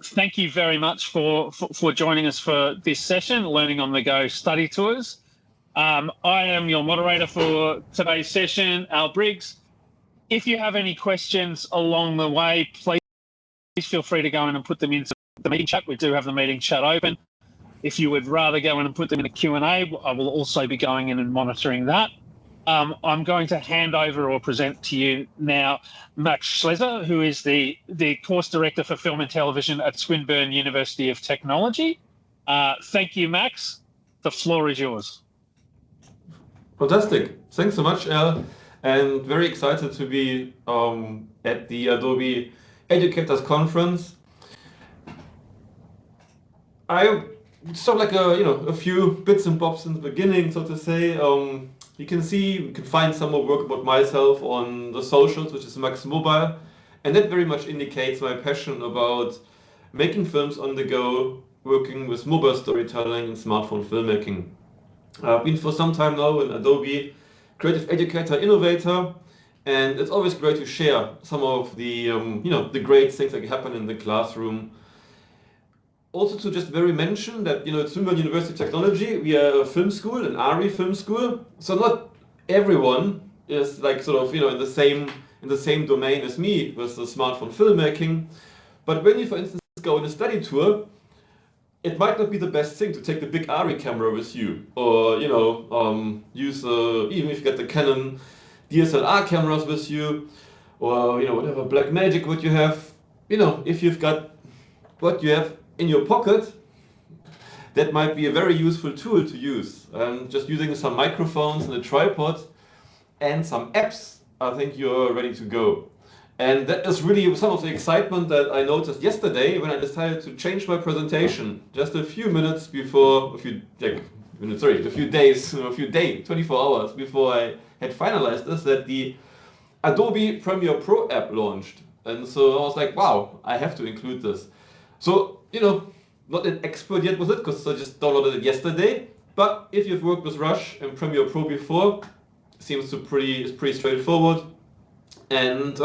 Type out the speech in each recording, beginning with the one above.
Thank you very much for joining us for this session, Learning on the Go Study Tours. I am your moderator for today's session, Al Briggs. If you have any questions along the way, please feel free to go in and put them into the meeting chat. We do have the meeting chat open. If you would rather go in and put them in a Q&A, I will also be going in and monitoring that. I'm going to hand over or present to you now Max Schleser, who is the course director for film and television at Swinburne University of Technology. Thank you, Max. The floor is yours. Fantastic. Thanks so much, Al. And very excited to be at the Adobe Educators Conference. I sort of like a few bits and bobs in the beginning, so to say. You can find some more work about myself on the socials, which is Max Mobile, and that very much indicates my passion about making films on the go, working with mobile storytelling and smartphone filmmaking. I've been for some time now an Adobe Creative Educator Innovator, and it's always great to share some of the the great things that happen in the classroom. Also to just mention that, at Swinburne University of Technology, we are a film school, an ARI film school. So not everyone is like in the same domain as me with the smartphone filmmaking. But when you, for instance, go on a study tour, it might not be the best thing to take the big ARI camera with you, or use even if you get the Canon DSLR cameras with you, or whatever Blackmagic what you have. If you've got what you have in your pocket, that might be a very useful tool to use. Just using some microphones and a tripod and some apps, I think you're ready to go. And that is really some of the excitement that I noticed yesterday when I decided to change my presentation just a few minutes before, 24 hours before I had finalized this, that the Adobe Premiere Pro app launched. And so I was like, wow, I have to include this. So, not an expert yet with it because I just downloaded it yesterday. But if you've worked with Rush and Premiere Pro before, it's pretty straightforward. And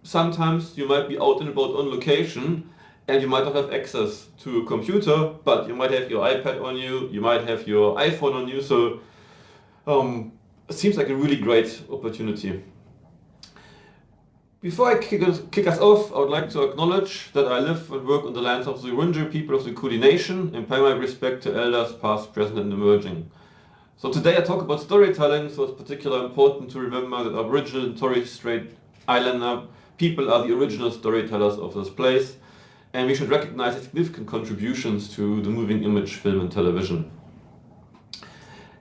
sometimes you might be out and about on location and you might not have access to a computer, but you might have your iPad on you, you might have your iPhone on you. So it seems like a really great opportunity. Before I kick us off, I would like to acknowledge that I live and work on the lands of the Wurundjeri people of the Kulin Nation and pay my respect to elders past, present and emerging. So today I talk about storytelling, so it's particularly important to remember that Aboriginal and Torres Strait Islander people are the original storytellers of this place, and we should recognize their significant contributions to the moving image, film and television.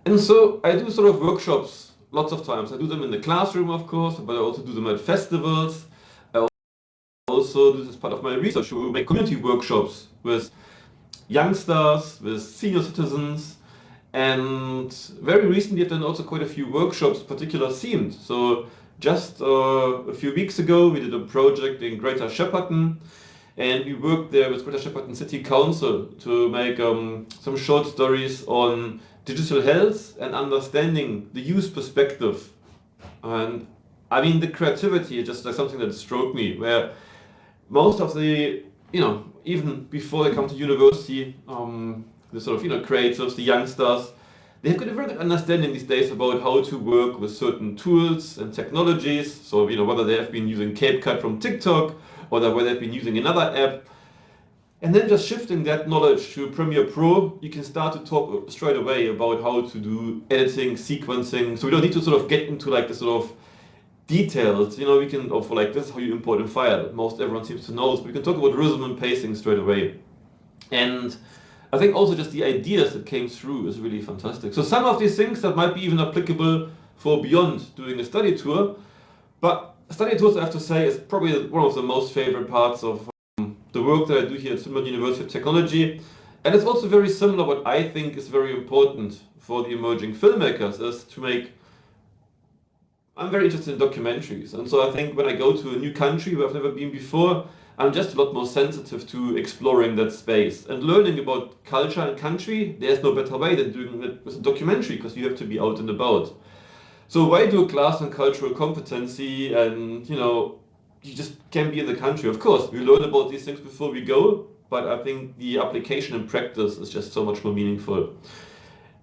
And so I do workshops lots of times. I do them in the classroom, of course, but I also do them at festivals. I also do this as part of my research. We make community workshops with youngsters, with senior citizens, and very recently I've done also quite a few workshops, particular themed. So just a few weeks ago we did a project in Greater Shepparton, and we worked there with Greater Shepparton City Council to make some short stories on digital health and understanding the youth perspective. And I mean, the creativity is just like something that struck me, where most of the, even before they come to university, the creatives, the youngsters, they have got a very good understanding these days about how to work with certain tools and technologies. So, whether they have been using CapCut from TikTok or whether they've been using another app. And then just shifting that knowledge to Premiere Pro, you can start to talk straight away about how to do editing, sequencing. So we don't need to get into the details. We can, this is how you import a file. Most everyone seems to know, but we can talk about rhythm and pacing straight away. And I think also just the ideas that came through is really fantastic. So some of these things that might be even applicable for beyond doing a study tour, but study tours, I have to say, is probably one of the most favorite parts of the work that I do here at Swinburne University of Technology. And it's also very similar. What I think is very important for the emerging filmmakers is to make, I'm very interested in documentaries. And so I think when I go to a new country where I've never been before, I'm just a lot more sensitive to exploring that space and learning about culture and country. There's no better way than doing it with a documentary, because you have to be out and about. So why do a class on cultural competency and, you just can be in the country. Of course, we learn about these things before we go, but I think the application in practice is just so much more meaningful.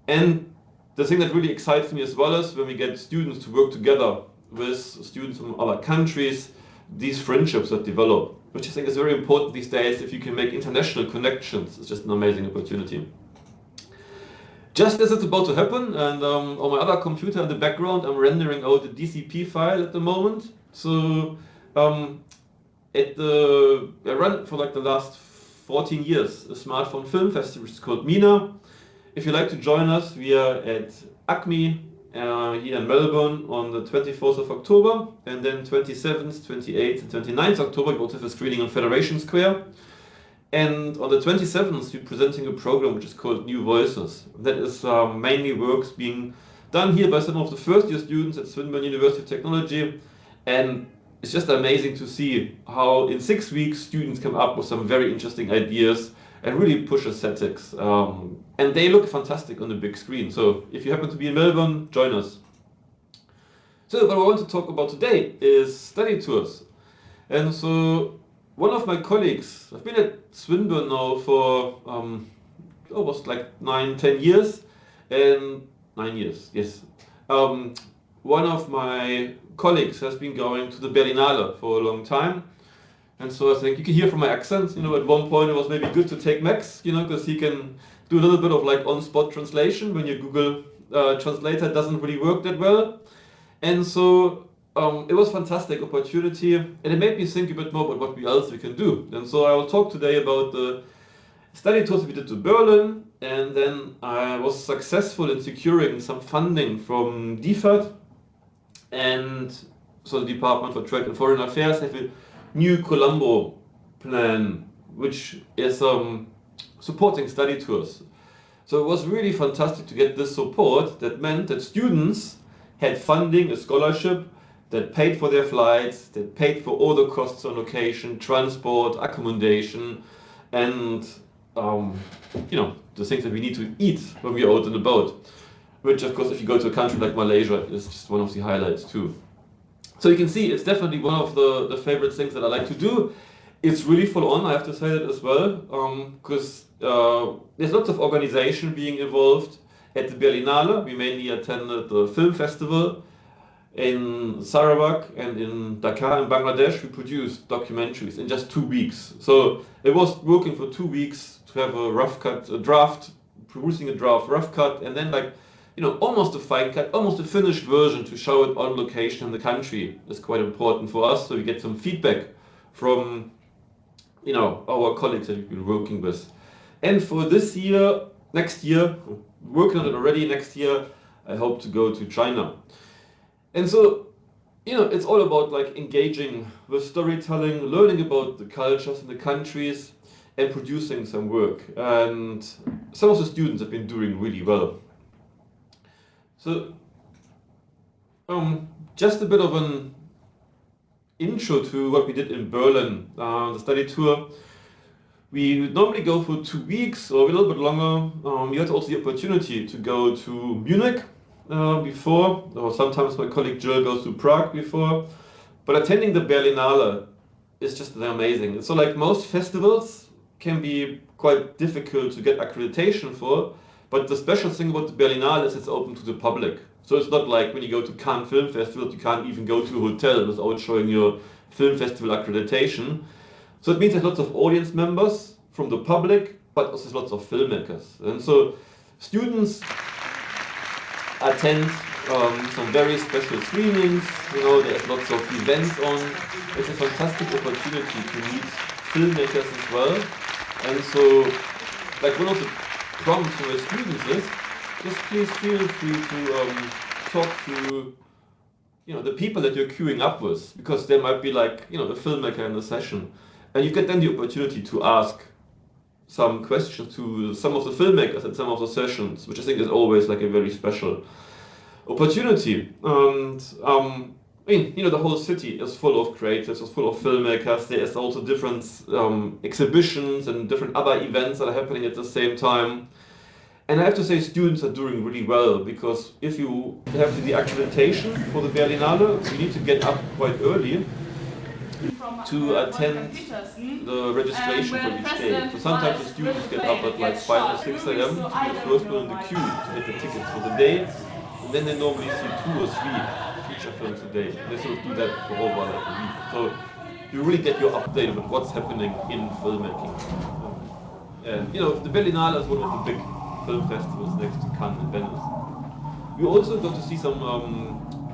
And the thing that really excites me as well is when we get students to work together with students from other countries, these friendships that develop, which I think is very important these days. If you can make international connections, it's just an amazing opportunity. Just as it's about to happen, and on my other computer in the background, I'm rendering out a DCP file at the moment. So I run for like the last 14 years a smartphone film festival, which is called MENA. If you'd like to join us, we are at ACME here in Melbourne on the 24th of October, and then 27th, 28th, and 29th October, we also have a screening on Federation Square. And on the 27th, we're presenting a program which is called New Voices. That is mainly works being done here by some of the first year students at Swinburne University of Technology. And it's just amazing to see how in 6 weeks students come up with some very interesting ideas and really push aesthetics. And they look fantastic on the big screen. So if you happen to be in Melbourne, join us. So what I want to talk about today is study tours. And so one of my colleagues, I've been at Swinburne now for almost like 9-10 years, and 9 years, yes. One of my colleagues has been going to the Berlinale for a long time. And so I think you can hear from my accent, at one point it was maybe good to take Max, because he can do a little bit of like on-spot translation when your Google translator doesn't really work that well. And so it was a fantastic opportunity, and it made me think a bit more about what else we can do. And so I will talk today about the study tours we did to Berlin, and then I was successful in securing some funding from DFAT, and so the Department for Trade and Foreign Affairs have a new Colombo plan, which is supporting study tours. So it was really fantastic to get this support. That meant that students had funding, a scholarship, that paid for their flights, that paid for all the costs on location, transport, accommodation, and the things that we need to eat when we are out on the boat. Which, of course, if you go to a country like Malaysia, is just one of the highlights too. So you can see it's definitely one of the favorite things that I like to do. It's really full on, I have to say that as well, because there's lots of organization being involved. At the Berlinale, we mainly attended the film festival. In Sarawak and in Dhaka in Bangladesh, we produced documentaries in just 2 weeks. So it was working for 2 weeks to have a rough cut, a draft, producing a draft, rough cut, and then almost a fine cut, almost a finished version to show it on location in the country is quite important for us. So we get some feedback from, our colleagues that we've been working with. And for this year, next year, working on it already next year, I hope to go to China. And so, it's all about like engaging with storytelling, learning about the cultures and the countries, and producing some work. And some of the students have been doing really well. So, just a bit of an intro to what we did in Berlin, the study tour. We normally go for 2 weeks or a little bit longer. We had also the opportunity to go to Munich before, or sometimes my colleague Jill goes to Prague before. But attending the Berlinale is just amazing. So like most festivals can be quite difficult to get accreditation for, but the special thing about the Berlinale is it's open to the public. So it's not like when you go to Cannes Film Festival, you can't even go to a hotel without showing your film festival accreditation. So it means there's lots of audience members from the public, but also there's lots of filmmakers. And so students attend some very special screenings, there's lots of events on. It's a fantastic opportunity to meet filmmakers as well. And so, like one of the prompts for my students is, just please feel free to talk to the people that you're queuing up with, because there might be like, a filmmaker in the session. And you get then the opportunity to ask some questions to some of the filmmakers at some of the sessions, which I think is always like a very special opportunity. And the whole city is full of creators, is full of filmmakers. There is also different exhibitions and different other events that are happening at the same time. And I have to say students are doing really well, because if you have the accreditation for the Berlinale, you need to get up quite early. to attend the registration for each day. So sometimes the students get up at like 5 or 6 a.m. to be the first one in the queue to get the tickets for the day. And then they normally see 2 or 3 feature films a day. They sort of do that for over like a week. So you really get your update with what's happening in filmmaking. And you know, the Berlinale is one of the big film festivals next to Cannes and Venice. We also got to see some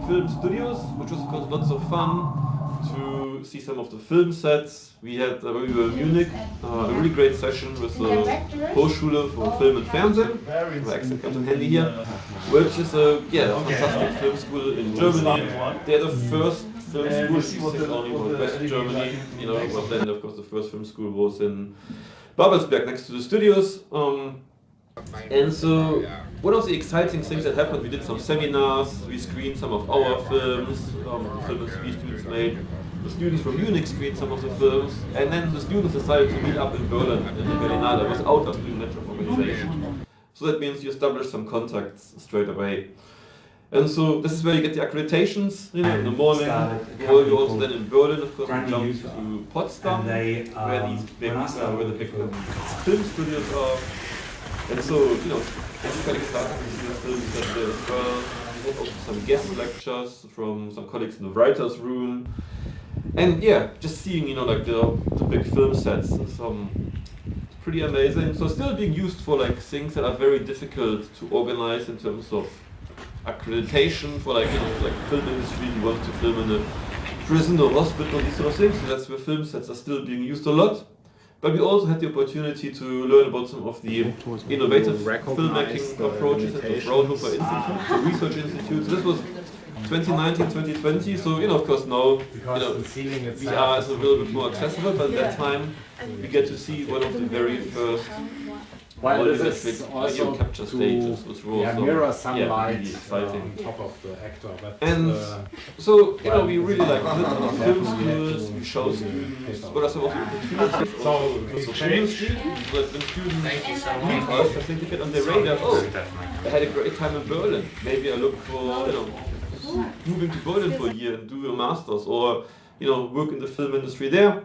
film studios, which was of course lots of fun to see some of the film sets. We had, when we were in Munich, a really great session with the Hochschule for Film and Fernsehen, I actually got it handy here, which is a fantastic film school in Germany. They're the first film school, only in West Germany, you know, but then of course the first film school was in Babelsberg next to the studios. And so, one of the exciting things that happened, we did some seminars, we screened some of our films, the films we students made. The students from Munich screened some of the films, and then the students decided to meet up in Berlin, in the Berlinale, without us doing network organization. So that means you establish some contacts straight away. And so this is where you get the accreditations, you know, in the morning. Or you also then in Berlin, of course, we jump to Potsdam, where these big, where the big film studios are. And so, you know, everybody started to see the films that there as well. We had also some guest lectures from some colleagues in the writer's room. And yeah, just seeing, you know, like the big film sets is pretty amazing. So still being used for like things that are very difficult to organize in terms of accreditation for like, you know, like film industry, you want to film in a prison or hospital, these sort of things. So that's where film sets are still being used a lot. But we also had the opportunity to learn about some of the innovative filmmaking approaches at the Fraunhofer Institute, the research institute. So this was 2019, 2020. So, you know, of course now, you know, VR is a little bit more accessible, but at that time we get to see one of the very first video capture stages with raw mirror sunlight really exciting. On top of the actor. But, and so, you know, we really like film schools, we show students what are some of the opportunities also because of industry. So that when students meet us, I think they get on their radar, oh, I had a great time in Berlin. Maybe I look for, you know, moving to Berlin for a year and do a master's or, you know, work in the film industry there.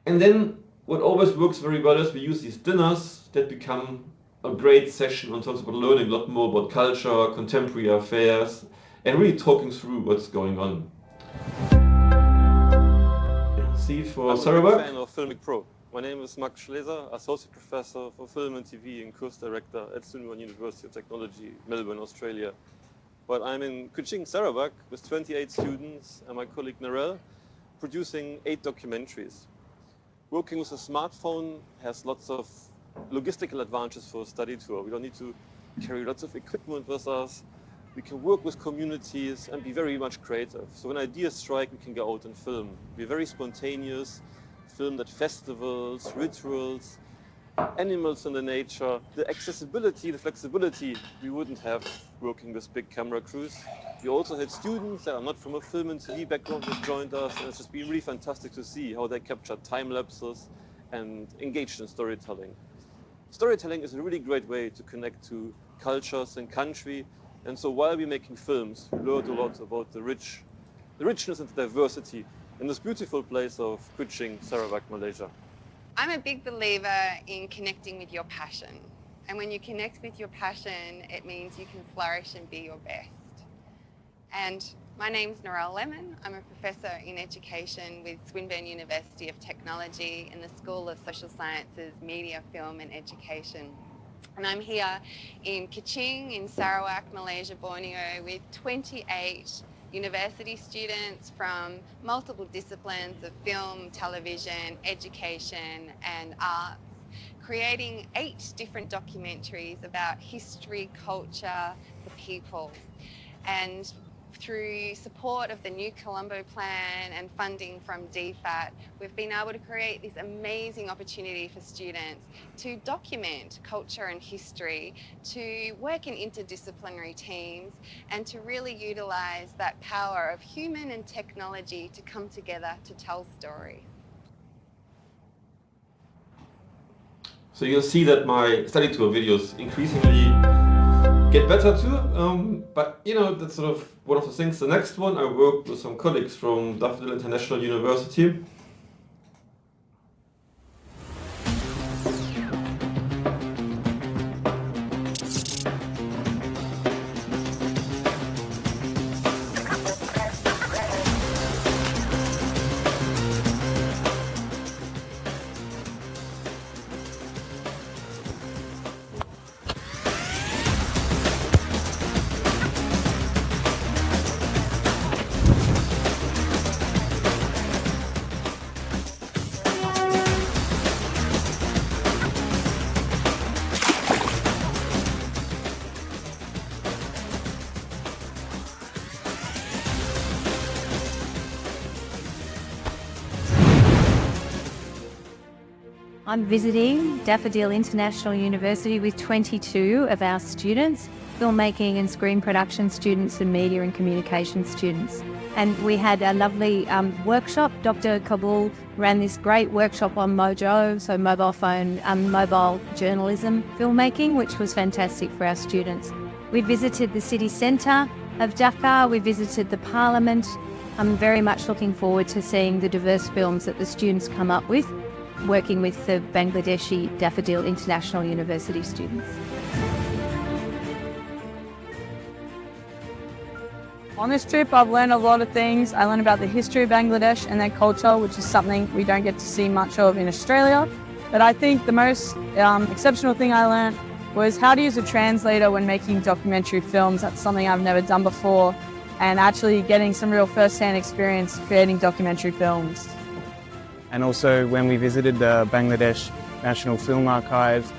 And then what always works very well is we use these dinners that become a great session on terms of learning a lot more about culture, contemporary affairs, and really talking through what's going on. See for Sarawak. I'm a fan of Filmic Pro. My name is Max Schleser, Associate Professor for Film and TV and Course Director at Swinburne University of Technology, Melbourne, Australia. But I'm in Kuching, Sarawak, with 28 students and my colleague Narelle, producing 8 documentaries. Working with a smartphone has lots of logistical advantages for a study tour. We don't need to carry lots of equipment with us. We can work with communities and be very much creative. So when ideas strike, we can go out and film. Be very spontaneous, filmed at festivals, rituals, animals in the nature. The accessibility, the flexibility we wouldn't have working with big camera crews. We also had students that are not from a film and TV background that joined us, and it's just been really fantastic to see how they captured time lapses and engaged in storytelling. Storytelling is a really great way to connect to cultures and country, and so while we're making films, we learned a lot about the richness and the diversity in this beautiful place of Kuching, Sarawak, Malaysia. I'm a big believer in connecting with your passion. And when you connect with your passion, it means you can flourish and be your best. And my name's Narelle Lemon. I'm a professor in education with Swinburne University of Technology in the School of Social Sciences, Media, Film and Education. And I'm here in Kuching, in Sarawak, Malaysia, Borneo, with 28 university students from multiple disciplines of film, television, education and arts, creating 8 different documentaries about history, culture, the people. And through support of the New Colombo Plan and funding from DFAT, we've been able to create this amazing opportunity for students to document culture and history, to work in interdisciplinary teams, and to really utilize that power of human and technology to come together to tell stories. So you'll see that my study tour videos increasingly get better too, but you know, that's sort of one of the things. The next one, I worked with some colleagues from Daffodil International University, I'm visiting Daffodil International University with 22 of our students, filmmaking and screen production students and media and communication students. And we had a lovely workshop. Dr. Kabul ran this great workshop on Mojo, so mobile phone, mobile journalism filmmaking, which was fantastic for our students. We visited the city centre of Dhaka, we visited the parliament. I'm very much looking forward to seeing the diverse films that the students come up with, working with the Bangladeshi Daffodil International University students. On this trip, I've learned a lot of things. I learned about the history of Bangladesh and their culture, which is something we don't get to see much of in Australia. But I think the most exceptional thing I learned was how to use a translator when making documentary films. That's something I've never done before, and actually getting some real first-hand experience creating documentary films. And also when we visited the Bangladesh National Film Archives,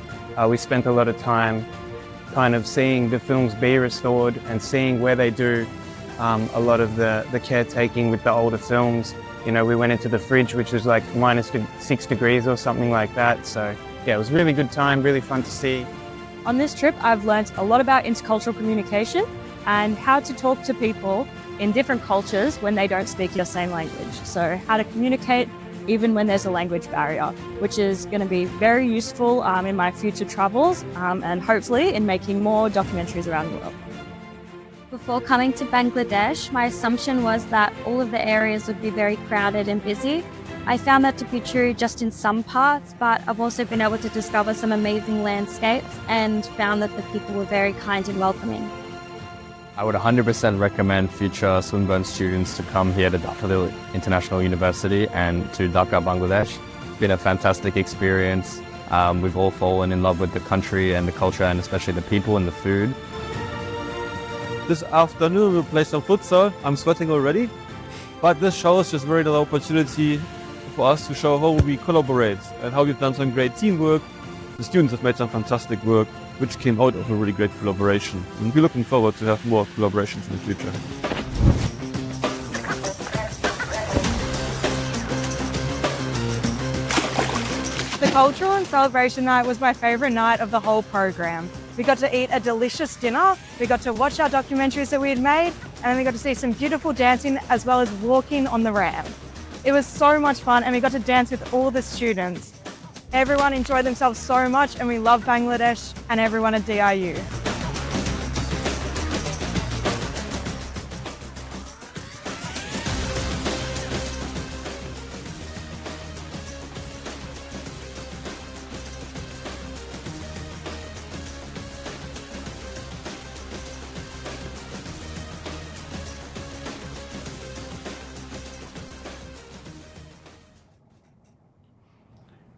we spent a lot of time kind of seeing the films be restored and seeing where they do a lot of the caretaking with the older films. You know, we went into the fridge, which was like -6 degrees or something like that. So yeah, it was a really good time, really fun to see. On this trip, I've learned a lot about intercultural communication and how to talk to people in different cultures when they don't speak your same language. So how to communicate even when there's a language barrier, which is going to be very useful in my future travels and hopefully in making more documentaries around the world. Before coming to Bangladesh, my assumption was that all of the areas would be very crowded and busy. I found that to be true just in some parts, but I've also been able to discover some amazing landscapes and found that the people were very kind and welcoming. I would 100% recommend future Swinburne students to come here to Daffodil International University and to Dhaka, Bangladesh. It's been a fantastic experience. We've all fallen in love with the country and the culture, and especially the people and the food. This afternoon we'll play some futsal. I'm sweating already, but this show is just a very little opportunity for us to show how we collaborate and how we've done some great teamwork. The students have made some fantastic work, which came out of a really great collaboration. And we're looking forward to have more collaborations in the future. The cultural and celebration night was my favourite night of the whole program. We got to eat a delicious dinner, we got to watch our documentaries that we had made, and we got to see some beautiful dancing as well as walking on the ramp. It was so much fun, and we got to dance with all the students. Everyone enjoyed themselves so much, and we love Bangladesh and everyone at DIU.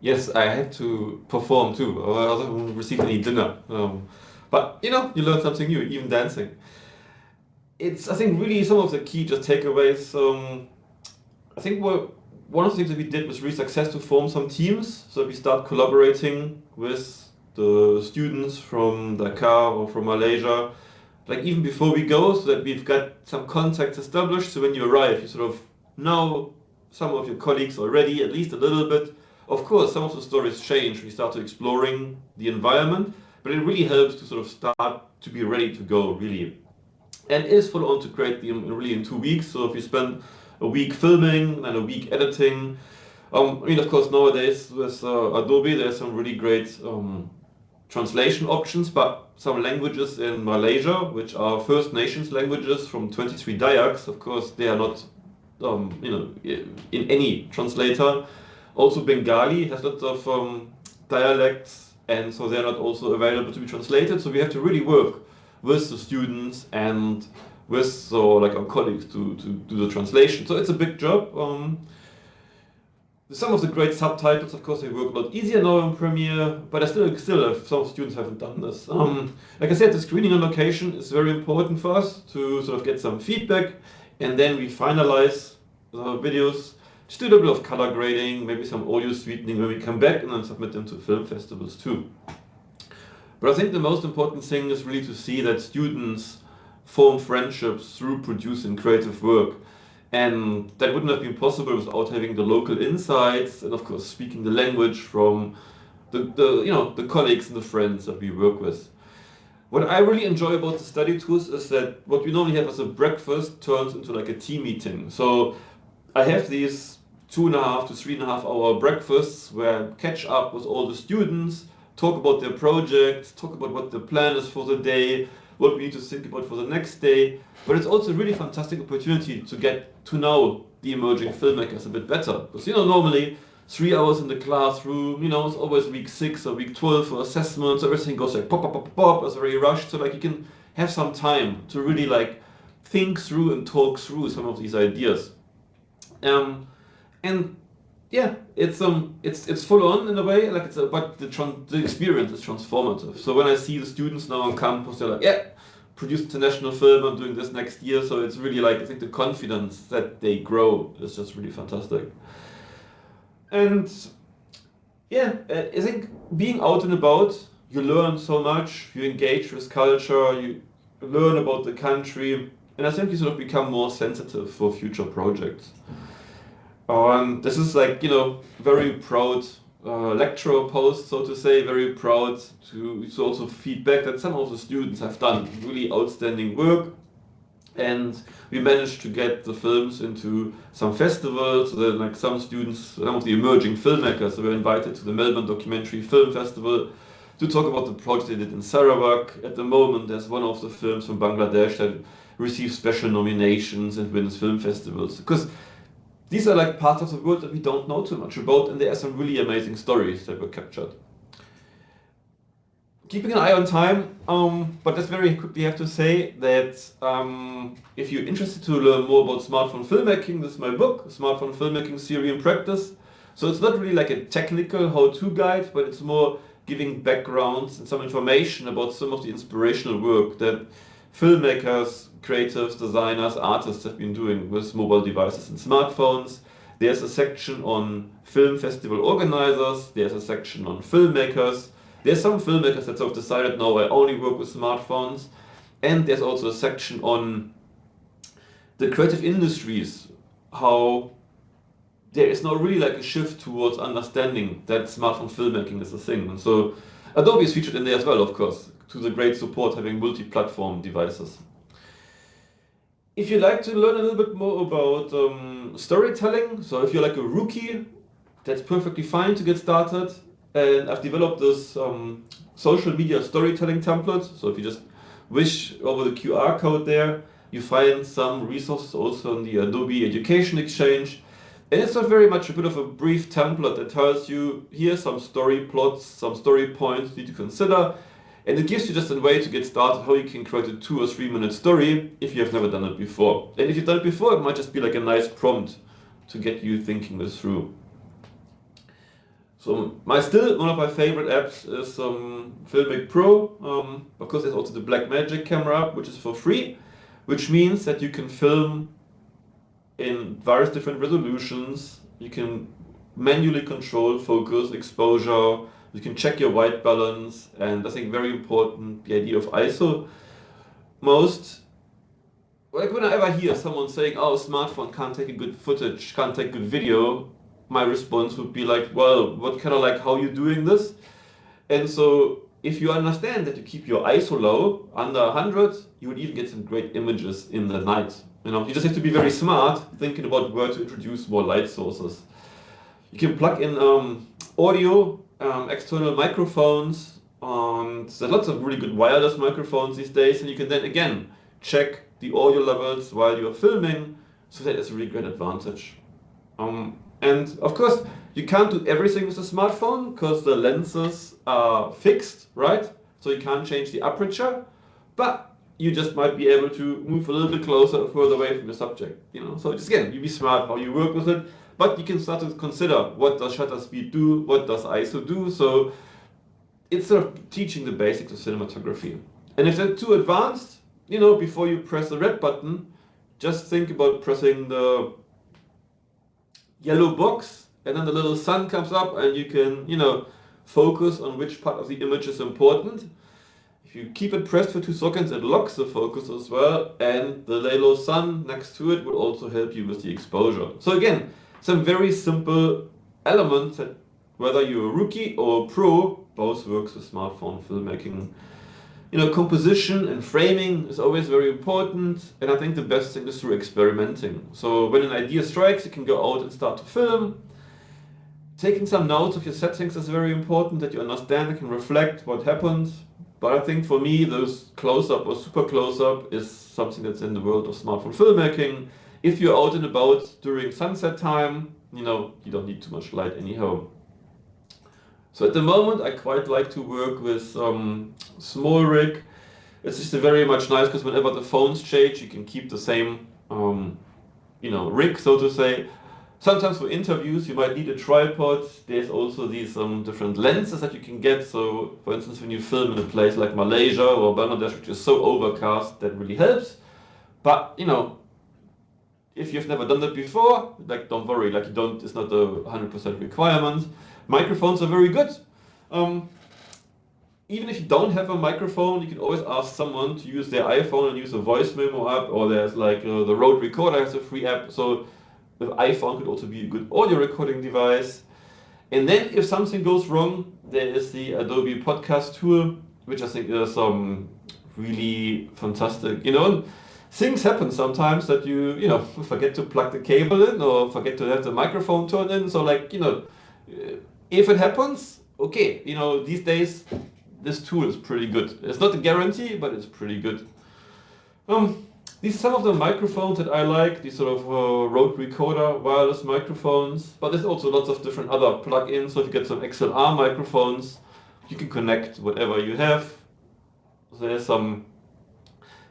Yes, I had to perform too. I wasn't received any dinner. But you know, you learn something new, even dancing. It's, I think, really some of the key just takeaways. I think one of the things that we did was really successful to form some teams. So we start collaborating with the students from Dhaka or from Malaysia, like even before we go, so that we've got some contacts established. So when you arrive, you sort of know some of your colleagues already, at least a little bit. Of course, some of the stories change. We start exploring the environment, but it really helps to sort of start to be ready to go, really. And it is full on to create them really in 2 weeks. So if you spend a week filming and a week editing, I mean, of course, nowadays with Adobe, there's some really great translation options, but some languages in Malaysia, which are First Nations languages from 23 Dayaks, of course, they are not, you know, in any translator. Also, Bengali has lots of dialects, and so they're not also available to be translated. So we have to really work with the students and with like our colleagues to do the translation. So it's a big job. Some of the great subtitles, of course, they work a lot easier now in Premiere, but I still have, some students haven't done this. Like I said, the screening on location is very important for us to sort of get some feedback, and then we finalize the videos. Just do a little bit of color grading, maybe some audio sweetening when we come back, and then submit them to film festivals too. But I think the most important thing is really to see that students form friendships through producing creative work. And that wouldn't have been possible without having the local insights and of course speaking the language from the colleagues and the friends that we work with. What I really enjoy about the study tours is that what we normally have as a breakfast turns into like a team meeting. So I have these 2.5 to 3.5 hour breakfasts where I catch up with all the students, talk about their projects, talk about what the plan is for the day, what we need to think about for the next day. But it's also a really fantastic opportunity to get to know the emerging filmmakers a bit better. Because normally 3 hours in the classroom, it's always week 6 or week 12 for assessments, everything goes like pop, pop, pop, pop, it's very rushed. So like you can have some time to really like think through and talk through some of these ideas. And yeah, it's full on in a way, like but the experience is transformative. So when I see the students now on campus, they're like, yeah, produce international film, I'm doing this next year. So it's really like, I think the confidence that they grow is just really fantastic. And yeah, I think being out and about, you learn so much, you engage with culture, you learn about the country, and I think you sort of become more sensitive for future projects. This is like, very proud lecturer post, so to say, very proud to also feedback that some of the students have done really outstanding work. And we managed to get the films into some festivals. So that, like some students, some of the emerging filmmakers were invited to the Melbourne Documentary Film Festival to talk about the project they did in Sarawak. At the moment, there's one of the films from Bangladesh that receives special nominations and wins film festivals. Because these are like parts of the world that we don't know too much about, and there are some really amazing stories that were captured. Keeping an eye on time, but just very quickly have to say that if you're interested to learn more about smartphone filmmaking, this is my book, Smartphone Filmmaking Theory and Practice. So it's not really like a technical how-to guide, but it's more giving backgrounds and some information about some of the inspirational work that filmmakers, creatives, designers, artists have been doing with mobile devices and smartphones. There's a section on film festival organizers, there's a section on filmmakers. There's some filmmakers that have decided, no, I only work with smartphones. And there's also a section on the creative industries, how there is now really like a shift towards understanding that smartphone filmmaking is a thing. And so Adobe is featured in there as well, of course, to the great support having multi-platform devices. If you'd like to learn a little bit more about storytelling, so if you're like a rookie, that's perfectly fine to get started. And I've developed this social media storytelling template. So if you just wish over the QR code there, you find some resources also on the Adobe Education Exchange. And it's not very much a bit of a brief template that tells you, here's some story plots, some story points you need to consider. And it gives you just a way to get started how you can create a 2 or 3 minute story if you have never done it before. And if you've done it before, it might just be like a nice prompt to get you thinking this through. So one of my favorite apps is Filmic Pro, because there's also the Blackmagic camera, which is for free, which means that you can film in various different resolutions. You can manually control focus, exposure, you can check your white balance, and I think very important, the idea of ISO. Like whenever I hear someone saying, oh, smartphone can't take a good footage, can't take good video, my response would be like, well, how are you doing this? And so if you understand that you keep your ISO low, under 100, you would even get some great images in the night. You just have to be very smart, thinking about where to introduce more light sources. You can plug in audio, external microphones, and there's lots of really good wireless microphones these days, and you can then again check the audio levels while you're filming, so that is a really great advantage. And of course, you can't do everything with a smartphone because the lenses are fixed, right? So you can't change the aperture, but you just might be able to move a little bit closer or further away from the subject. So just again, you be smart how you work with it, but you can start to consider what does shutter speed do, what does ISO do. So it's sort of teaching the basics of cinematography. And if they're too advanced, before you press the red button, just think about pressing the yellow box, and then the little sun comes up and you can, focus on which part of the image is important. If If you keep it pressed for 2 seconds, it locks the focus as well, and the lay low sun next to it will also help you with the exposure. So again, some very simple elements that whether you're a rookie or a pro, both works with smartphone filmmaking. You know, composition and framing is always very important, and I think the best thing is through experimenting. So when an idea strikes, you can go out and start to film. Taking some notes of your settings is very important, that you understand and can reflect what happens. But I think for me, those close-up or super close-up is something that's in the world of smartphone filmmaking. If you're out and about during sunset time, you know, you don't need too much light anyhow. So at the moment, I quite like to work with small rig. It's just very much nice because whenever the phones change, you can keep the same, you know, rig, so to say. Sometimes for interviews, you might need a tripod. There's also these different lenses that you can get. So, for instance, when you film in a place like Malaysia or Bangladesh, which is so overcast, that really helps. But, you know, if you've never done that before, like, don't worry, like, it's not a 100% requirement. Microphones are very good. Even if you don't have a microphone, you can always ask someone to use their iPhone and use a voice memo app, or there's like the Rode Recorder has a free app. So the iPhone could also be a good audio recording device. And then if something goes wrong, there is the Adobe podcast tool, which I think is really fantastic. You know, things happen sometimes that you know, forget to plug the cable in or forget to have the microphone turned in. So like, you know, if it happens, okay, you know, these days this tool is pretty good. It's not a guarantee, but it's pretty good. These are some of the microphones that I like, these sort of Rode Recorder wireless microphones, but there's also lots of different other plugins. So if you get some XLR microphones, you can connect whatever you have. So there's some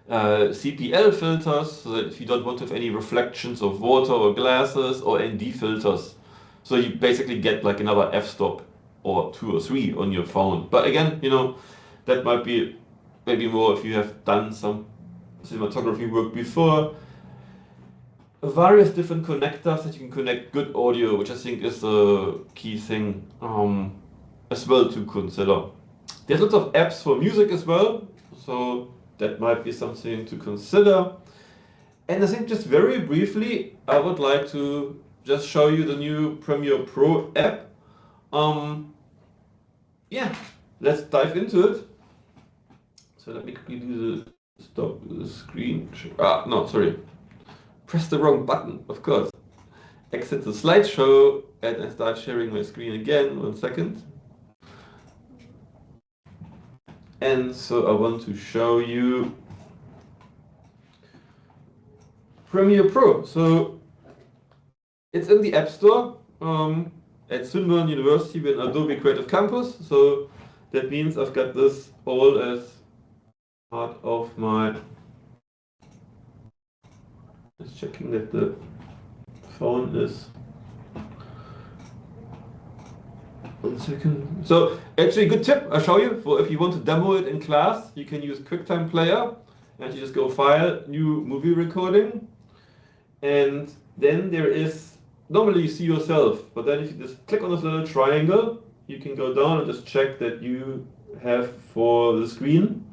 CPL filters, so that if you don't want to have any reflections of water or glasses, or ND filters. So you basically get like another f-stop or 2 or 3 on your phone. But again, you know, that might be maybe more if you have done some cinematography work before. Various different connectors that you can connect good audio, which I think is a key thing as well to consider. There's lots of apps for music as well, so that might be something to consider. And I think just very briefly, I would like to just show you the new Premiere Pro app. Yeah, let's dive into it. So let me quickly do the stop the screen. No, sorry. Press the wrong button, of course. Exit the slideshow and I start sharing my screen again. 1 second. And so I want to show you Premiere Pro. So it's in the App Store at Melbourne University with Adobe Creative Campus. So that means I've got this all as part of my. Just checking that the phone is. 1 second. So actually, good tip I'll show you for if you want to demo it in class. You can use QuickTime Player, and you just go File, New Movie Recording, and then there is. Normally you see yourself, but then if you just click on this little triangle, you can go down and just check that you have for the screen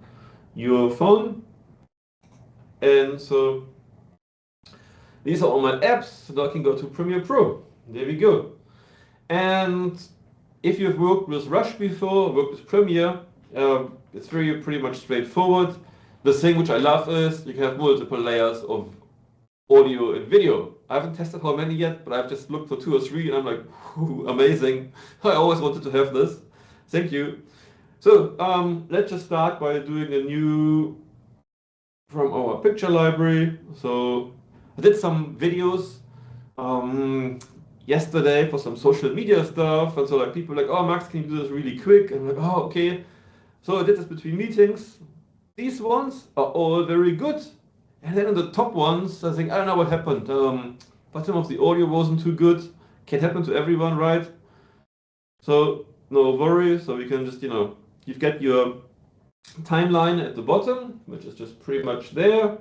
your phone. And so these are all my apps, so now I can go to Premiere Pro. There we go. And if you've worked with Rush before, worked with Premiere, it's pretty much straightforward. The thing which I love is you can have multiple layers of audio and video. I haven't tested how many yet, but I've just looked for 2 or 3 and I'm like, whew, amazing. I always wanted to have this. Thank you. So let's just start by doing a new from our picture library. So I did some videos yesterday for some social media stuff. And so like people were like, oh, Max, can you do this really quick? And I'm like, oh, okay. So I did this between meetings. These ones are all very good. And then on the top ones, I think, I don't know what happened. But some of the audio wasn't too good. Can happen to everyone, right? So no worry. So we can just, you know, you've got your timeline at the bottom, which is just pretty much there.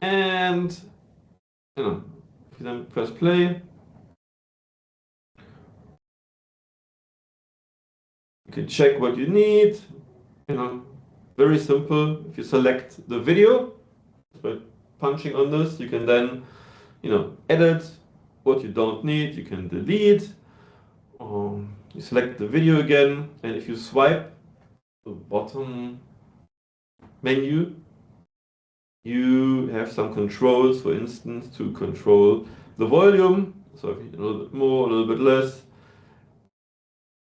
And, you know, if you then press play, you can check what you need, you know, very simple. If you select the video, by punching on this, you can then, edit what you don't need. You can delete. You select the video again, and if you swipe the bottom menu, you have some controls, for instance, to control the volume. So if you a little bit more, a little bit less.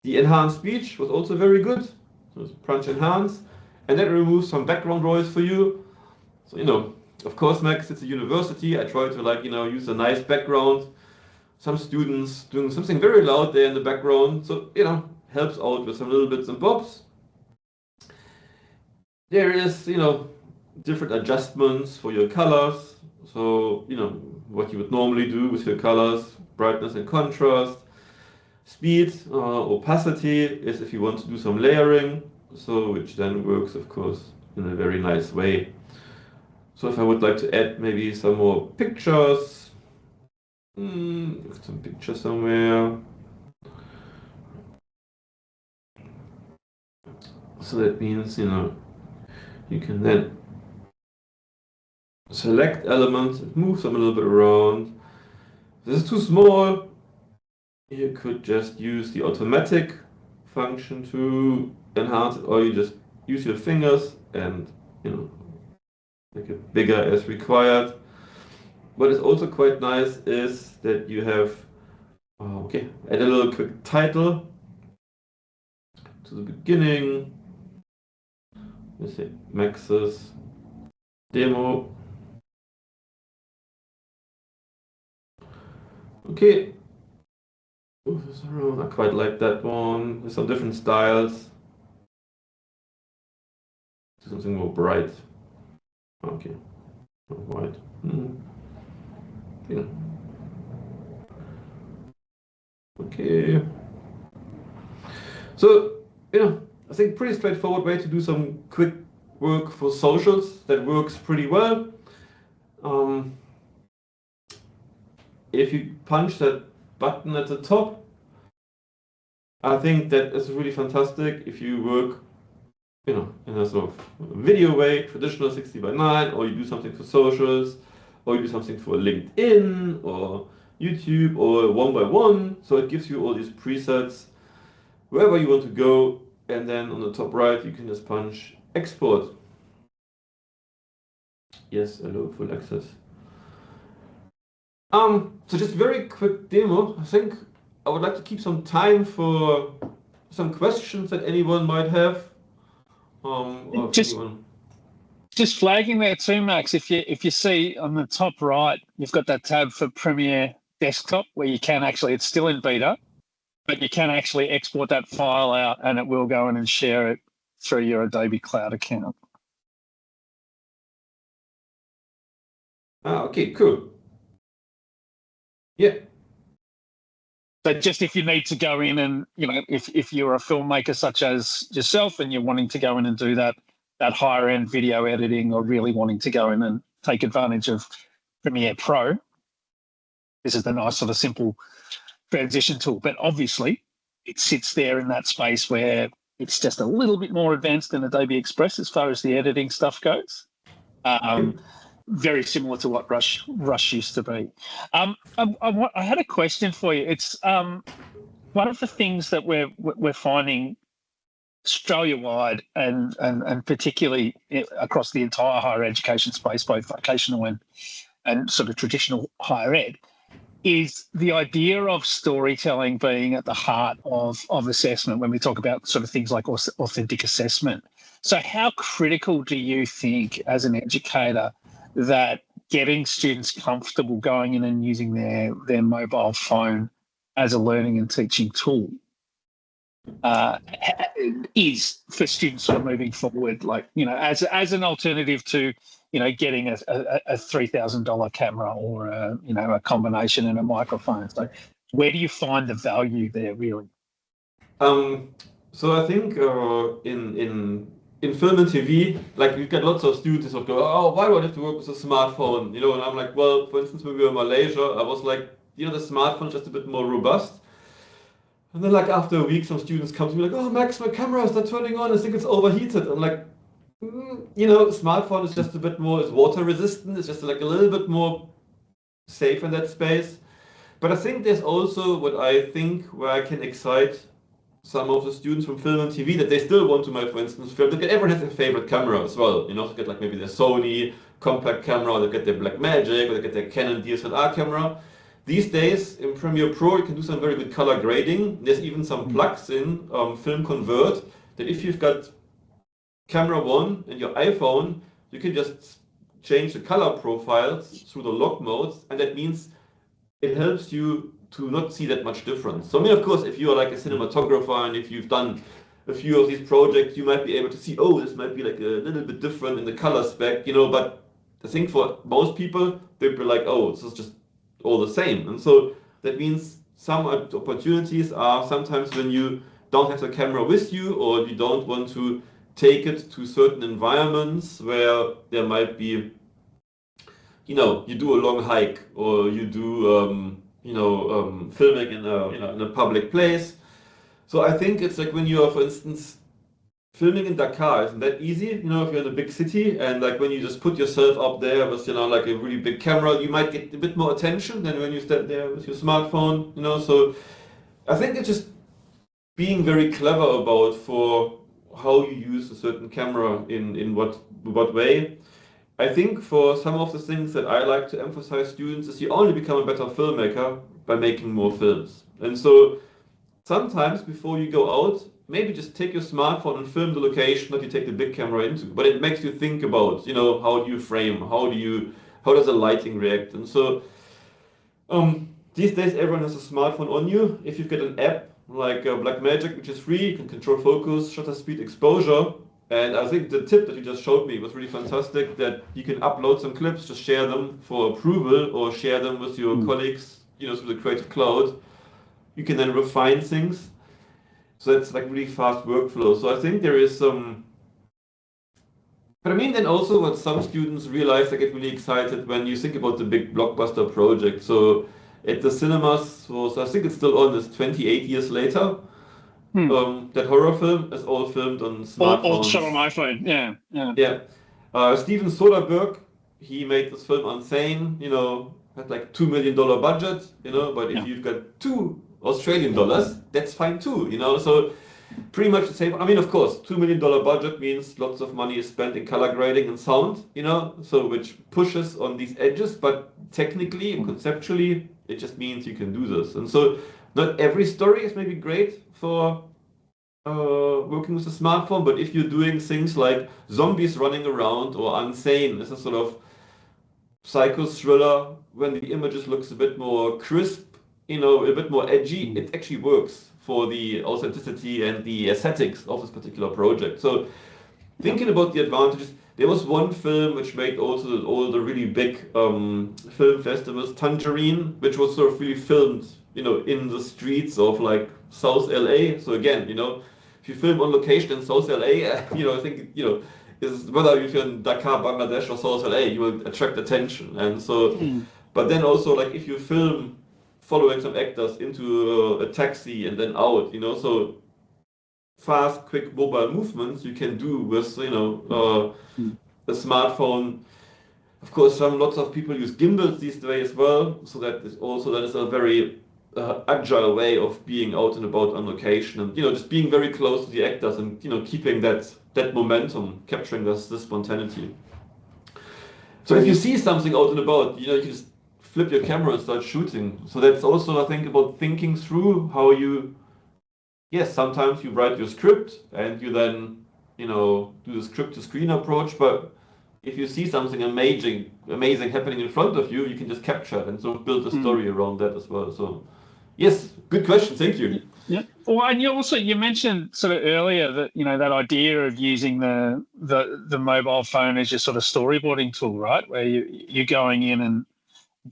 The enhanced speech was also very good. So it's punch enhance, and that removes some background noise for you. So of course, Max, it's a university. I try to use a nice background. Some students doing something very loud there in the background, so helps out with some little bits and bobs. There is different adjustments for your colors. So what you would normally do with your colors, brightness and contrast. Speed, opacity is if you want to do some layering, so which then works, of course, in a very nice way. So if I would like to add maybe some more pictures, some pictures somewhere. So that means, you can then select elements and move them a little bit around. If this is too small, you could just use the automatic function to enhance it, or you just use your fingers and make it bigger as required. What is also quite nice is that you have add a little quick title to the beginning. Let's say Max's demo. Okay. Move this around. I quite like that one. There's some different styles. Do something more bright. Okay. White. Yeah. Okay. So, I think pretty straightforward way to do some quick work for socials. That works pretty well. If you punch that button at the top, I think that is really fantastic if you work in a sort of video way, traditional 60:9, or you do something for socials, or you do something for LinkedIn or YouTube or 1:1. So it gives you all these presets wherever you want to go, and then on the top right you can just punch export. Yes, hello, full access. So just very quick demo. I think I would like to keep some time for some questions that anyone might have. Just flagging there too, Max. If you see on the top right, you've got that tab for Premiere Desktop where you can actually, it's still in beta, but you can actually export that file out and it will go in and share it through your Adobe Cloud account. Okay, cool. Yeah. So just if you need to go in and, if you're a filmmaker such as yourself and you're wanting to go in and do that higher end video editing, or really wanting to go in and take advantage of Premiere Pro, this is the nice sort of simple transition tool. But obviously it sits there in that space where it's just a little bit more advanced than Adobe Express as far as the editing stuff goes. Very similar to what Rush used to be. I had a question for you. It's one of the things that we're finding Australia-wide and particularly across the entire higher education space, both vocational and sort of traditional higher ed, is the idea of storytelling being at the heart of assessment when we talk about sort of things like authentic assessment. So how critical do you think as an educator that getting students comfortable going in and using their mobile phone as a learning and teaching tool is for students sort of moving forward, as an alternative to, getting a $3,000 camera or a combination and a microphone. So where do you find the value there really? So I think in film and TV, you get lots of students who go, oh, why do I have to work with a smartphone? And I'm like, well, for instance, when we were in Malaysia, I was like, the smartphone is just a bit more robust. And then after a week, some students come to me like, oh, Max, my camera is not turning on. I think it's overheated. I'm like, smartphone is just a bit more, it's water resistant, it's just like a little bit more safe in that space. But I think there's also where I can excite some of the students from film and TV, that they still want to make, for instance, film. Everyone has their favorite camera as well. To get like maybe their Sony compact camera, or they get their Blackmagic, or they get their Canon DSLR camera. These days in Premiere Pro, you can do some very good color grading. There's even some plugs in Film Convert that if you've got camera 1 in your iPhone, you can just change the color profiles through the lock modes, and that means it helps you to not see that much difference. So of course, if you are like a cinematographer and if you've done a few of these projects, you might be able to see, oh, this might be like a little bit different in the color spec, but I think for most people, they'd be like, oh, this is just all the same. And so that means some opportunities are sometimes when you don't have the camera with you, or you don't want to take it to certain environments where there might be, you do a long hike, or you do, filming in a public place. So I think it's like when you are, for instance, filming in Dhaka, isn't that easy? If you're in a big city, and like when you just put yourself up there with, like a really big camera, you might get a bit more attention than when you stand there with your smartphone, So I think it's just being very clever about for how you use a certain camera in what way. I think for some of the things that I like to emphasize students is you only become a better filmmaker by making more films. And so sometimes before you go out, maybe just take your smartphone and film the location that you take the big camera into. But it makes you think about, how do you frame? How does the lighting react? And so these days everyone has a smartphone on you. If you've got an app like Blackmagic, which is free, you can control focus, shutter speed, exposure. And I think the tip that you just showed me was really fantastic, that you can upload some clips, just share them for approval, or share them with your colleagues, through the Creative Cloud. You can then refine things. So that's like really fast workflow. So I think there is some, but I mean, then also what some students realize, they get really excited when you think about the big blockbuster project. So at the cinemas, so I think it's still on, this 28 years later. That horror film is all filmed on smartphones. All shot on iPhone, yeah. Steven Soderbergh, he made this film Unsane, had like $2 million budget, but if you've got $2 Australian, that's fine too, so pretty much the same. I mean, of course, $2 million budget means lots of money is spent in color grading and sound, so which pushes on these edges, but technically and conceptually, it just means you can do this. And so not every story is maybe great for working with a smartphone, but if you're doing things like zombies running around, or Unsane, this is sort of psycho thriller when the images looks a bit more crisp, a bit more edgy, it actually works for the authenticity and the aesthetics of this particular project. So thinking about the advantages, there was one film which made also all the really big film festivals, Tangerine, which was sort of really filmed, in the streets of like South LA. So again, if you film on location in South LA, I think, is whether you're in Dhaka, Bangladesh, or South LA, you will attract attention. And so, but then also like if you film following some actors into a taxi and then out, so fast, quick mobile movements you can do with, a smartphone. Of course, lots of people use gimbals these days as well, so that is a very agile way of being out and about on location, and just being very close to the actors, and keeping that momentum, capturing this spontaneity. So if you see something out and about, you just flip your camera and start shooting. So that's also, I think, about thinking through how you, sometimes you write your script and you then do the script to screen approach, but if you see something amazing happening in front of you, you can just capture it and sort of build a story around that as well. So yes, good question, thank you. Yeah. Well, and you mentioned sort of earlier that that idea of using the mobile phone as your sort of storyboarding tool, right? Where you're going in and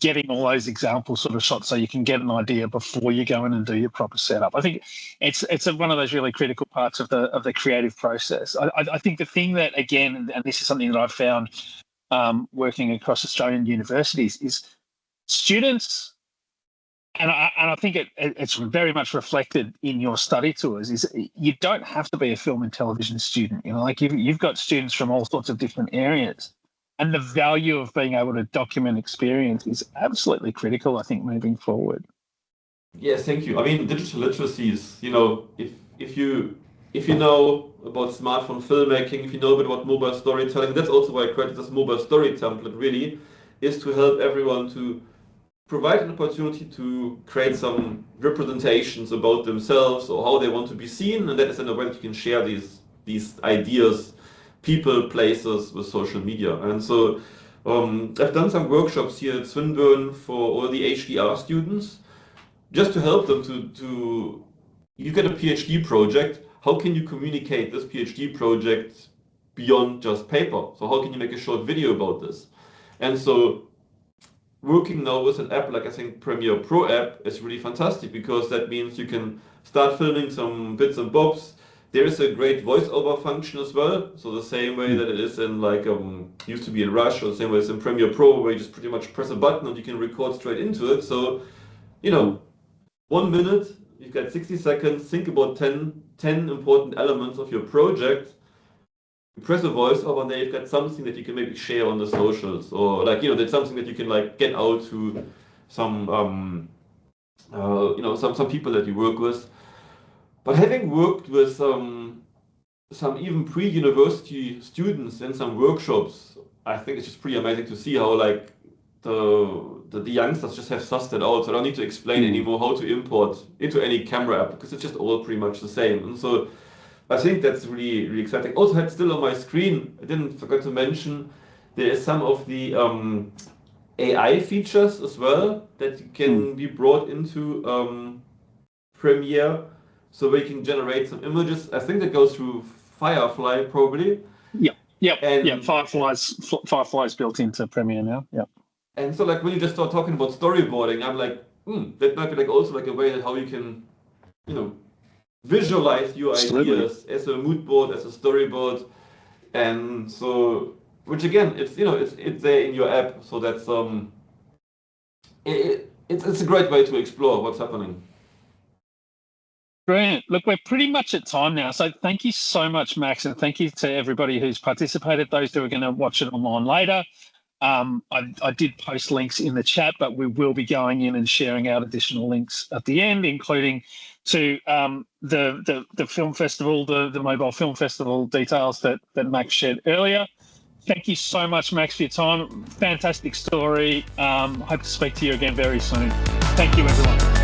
getting all those example sort of shots so you can get an idea before you go in and do your proper setup. I think it's one of those really critical parts of the creative process. I think the thing that, again, and this is something that I've found working across Australian universities, is students And I think it's very much reflected in your study tours. Is you don't have to be a film and television student. You know, like you've got students from all sorts of different areas, and the value of being able to document experience is absolutely critical, I think, moving forward. Yes, thank you. I mean, digital literacy is, you know, if you know about smartphone filmmaking, if you know a bit about mobile storytelling, that's also why I created this mobile story template. Really, is to help everyone to provide an opportunity to create some representations about themselves or how they want to be seen, and that is in a way that you can share these ideas, people, places with social media. And so I've done some workshops here at Swinburne for all the HDR students, just to help them to you get a PhD project, how can you communicate this PhD project beyond just paper? So how can you make a short video about this? And so working now with an app like I think Premiere Pro app is really fantastic, because that means you can start filming some bits and bobs. There is a great voiceover function as well. So the same way that it is in like used to be in Rush, or the same way it's in Premiere Pro, where you just pretty much press a button and you can record straight into it. So, you know, 1 minute, you've got 60 seconds, think about 10 important elements of your project. You press a voiceover, and then you've got something that you can maybe share on the socials, or like, you know, that's something that you can like get out to some you know, some people that you work with. But having worked with some even pre-university students in some workshops, I think it's just pretty amazing to see how like the youngsters just have sussed it out. So I don't need to explain anymore how to import into any camera app, because it's just all pretty much the same. And so I think that's really, really exciting. Also had still on my screen, I didn't forget to mention, there is some of the AI features as well that can be brought into Premiere, so we can generate some images. I think that goes through Firefly probably. Yeah, Firefly's built into Premiere now. Yeah. And so like when you just start talking about storyboarding, I'm like, that might be like also like a way that how you can, you know, visualize your ideas as a mood board, as a storyboard. And so, which again, it's, you know, it's there in your app. So that's it's a great way to explore what's happening. Brilliant. Look, we're pretty much at time now. So thank you so much, Max, and thank you to everybody who's participated, those who are going to watch it online later. I did post links in the chat, but we will be going in and sharing out additional links at the end, including to the film festival, the mobile film festival details that Max shared earlier. Thank you so much, Max, for your time. Fantastic story. Hope to speak to you again very soon. Thank you, everyone.